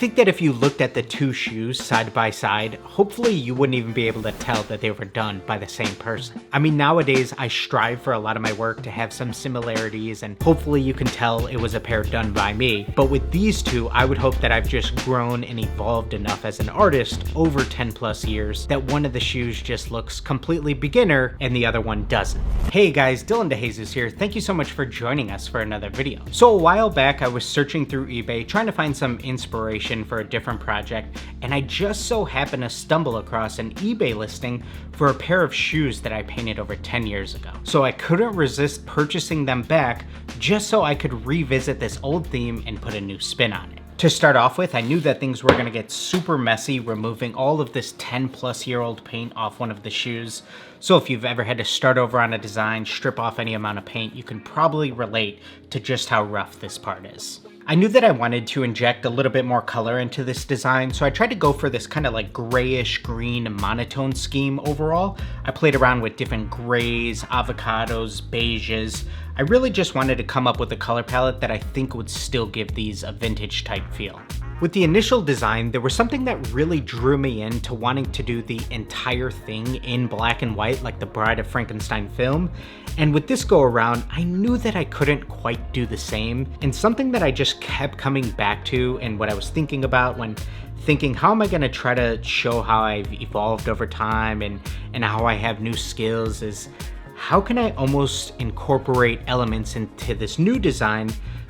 think that if you looked at the two shoes side by side, hopefully you wouldn't even be able to tell that they were done by the same person. I mean, nowadays I strive for a lot of my work to have some similarities, and hopefully you can tell it was a pair done by me. But with these two, I would hope that I've just grown and evolved enough as an artist over 10 plus years that one of the shoes just looks completely beginner and the other one doesn't. Hey guys, DeJesus here. Thank you so much for joining us for another video. So a while back I was searching through eBay trying to find some inspiration for a different project, and I just so happened to stumble across an eBay listing for a pair of shoes that I painted over 10 years ago. So I couldn't resist purchasing them back just so I could revisit this old theme and put a new spin on it. To start off with, I knew that things were gonna get super messy removing all of this 10 plus year old paint off one of the shoes. So if you've ever had to start over on a design, strip off any amount of paint, you can probably relate to just how rough this part is. I knew that I wanted to inject a little bit more color into this design, so I tried to go for this kind of like grayish green monotone scheme overall. I played around with different grays, avocados, beiges. I really just wanted to come up with a color palette that I think would still give these a vintage type feel. With the initial design, there was something that really drew me into wanting to do the entire thing in black and white like the Bride of Frankenstein film, and with this go around, I knew that I couldn't quite do the same, and something that I just kept coming back to and what I was thinking about when thinking how am I going to try to show how I've evolved over time and how I have new skills is how can I almost incorporate elements into this new design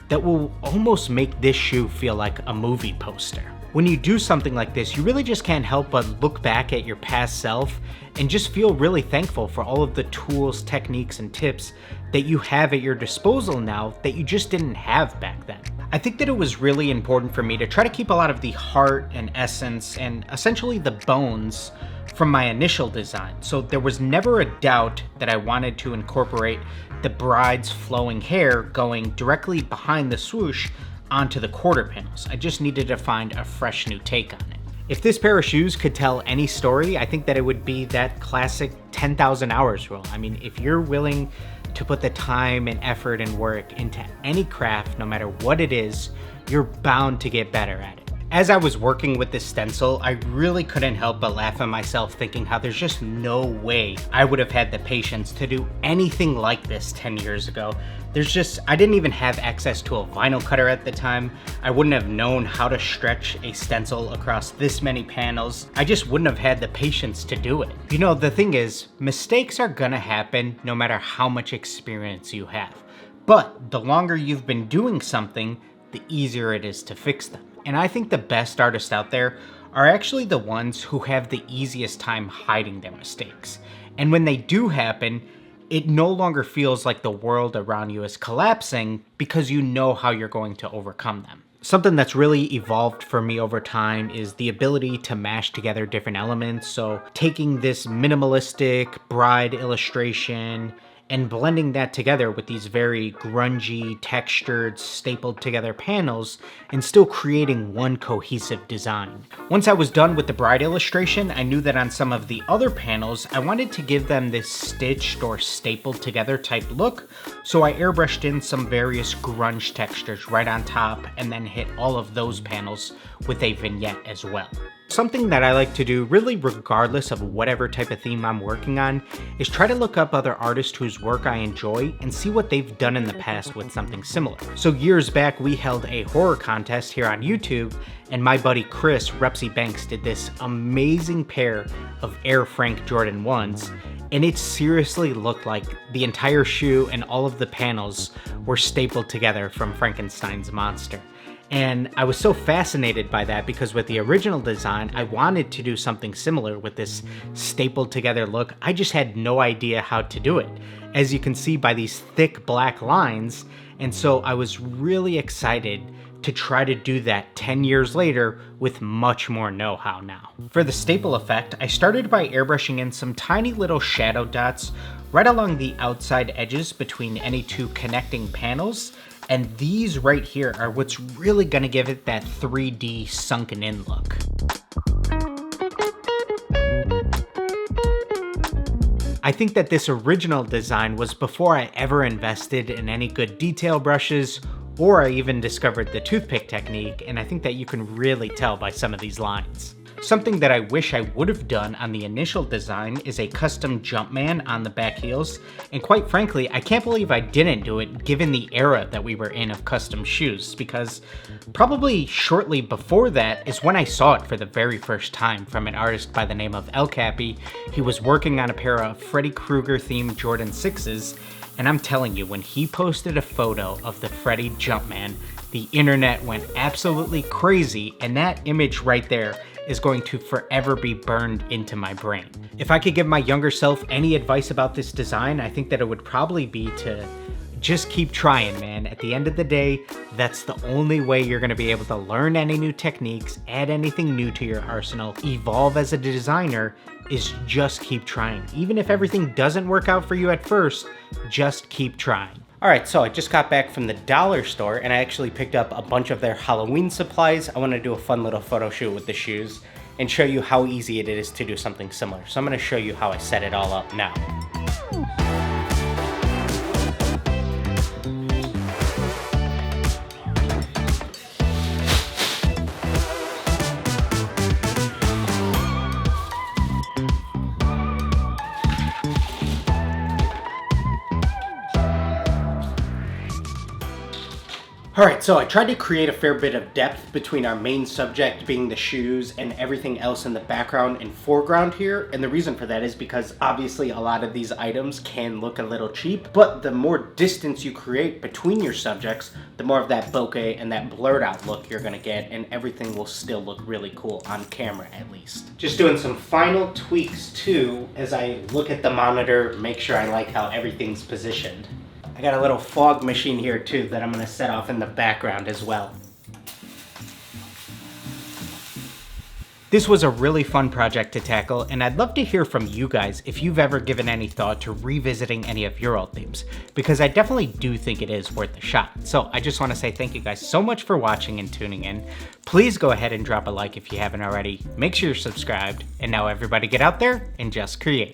that will almost make this shoe feel like a movie poster. When you do something like this, you really just can't help but look back at your past self and just feel really thankful for all of the tools, techniques, and tips that you have at your disposal now that you just didn't have back then. I think that it was really important for me to try to keep a lot of the heart and essence and essentially the bones from my initial design. So there was never a doubt that I wanted to incorporate the bride's flowing hair going directly behind the swoosh onto the quarter panels. I just needed to find a fresh new take on it. If this pair of shoes could tell any story, I think that it would be that classic 10,000 hours rule. I mean, if you're willing to put the time and effort and work into any craft, no matter what it is, you're bound to get better at it. As I was working with this stencil, I really couldn't help but laugh at myself thinking how there's just no way I would have had the patience to do anything like this 10 years ago. I didn't even have access to a vinyl cutter at the time. I wouldn't have known how to stretch a stencil across this many panels. I just wouldn't have had the patience to do it. You know, the thing is, mistakes are gonna happen no matter how much experience you have. But the longer you've been doing something, the easier it is to fix them. And I think the best artists out there are actually the ones who have the easiest time hiding their mistakes. And when they do happen, it no longer feels like the world around you is collapsing because you know how you're going to overcome them. Something that's really evolved for me over time is the ability to mash together different elements. So taking this minimalistic bride illustration and blending that together with these very grungy, textured, stapled together panels and still creating one cohesive design. Once I was done with the bride illustration, I knew that on some of the other panels, I wanted to give them this stitched or stapled together type look, so I airbrushed in some various grunge textures right on top and then hit all of those panels with a vignette as well. Something that I like to do, really regardless of whatever type of theme I'm working on, is try to look up other artists whose work I enjoy and see what they've done in the past with something similar. So years back, we held a horror contest here on YouTube, and my buddy Chris, Repsy Banks, did this amazing pair of Air Frank Jordan 1s, and it seriously looked like the entire shoe and all of the panels were stapled together from Frankenstein's monster. And I was so fascinated by that because with the original design, I wanted to do something similar with this stapled together look. I just had no idea how to do it, as you can see by these thick black lines. And so I was really excited to try to do that 10 years later with much more know-how now. For the staple effect, I started by airbrushing in some tiny little shadow dots right along the outside edges between any two connecting panels. And these right here are what's really gonna give it that 3D sunken in look. I think that this original design was before I ever invested in any good detail brushes Or I even discovered the toothpick technique, and I think that you can really tell by some of these lines. Something that I wish I would have done on the initial design is a custom Jumpman on the back heels, and quite frankly, I can't believe I didn't do it given the era that we were in of custom shoes, because probably shortly before that is when I saw it for the very first time from an artist by the name of El Cappy. He was working on a pair of Freddy Krueger themed Jordan 6s, and I'm telling you, when he posted a photo of the Freddy Jumpman, the internet went absolutely crazy, and that image right there is going to forever be burned into my brain. If I could give my younger self any advice about this design, I think that it would probably be to just keep trying, man. At the end of the day, that's the only way you're gonna be able to learn any new techniques, add anything new to your arsenal, evolve as a designer, is just keep trying. Even if everything doesn't work out for you at first, just keep trying. Alright, so I just got back from the dollar store and I actually picked up a bunch of their Halloween supplies. I want to do a fun little photo shoot with the shoes and show you how easy it is to do something similar. So I'm going to show you how I set it all up now. Alright, so I tried to create a fair bit of depth between our main subject being the shoes and everything else in the background and foreground here, and the reason for that is because obviously a lot of these items can look a little cheap, but the more distance you create between your subjects, the more of that bokeh and that blurred out look you're gonna get, and everything will still look really cool on camera at least. Just doing some final tweaks too as I look at the monitor, make sure I like how everything's positioned. I got a little fog machine here too that I'm going to set off in the background as well. This was a really fun project to tackle, and I'd love to hear from you guys if you've ever given any thought to revisiting any of your old themes, because I definitely do think it is worth a shot. So I just want to say thank you guys so much for watching and tuning in. Please go ahead and drop a like if you haven't already. Make sure you're subscribed, and now everybody get out there and just create.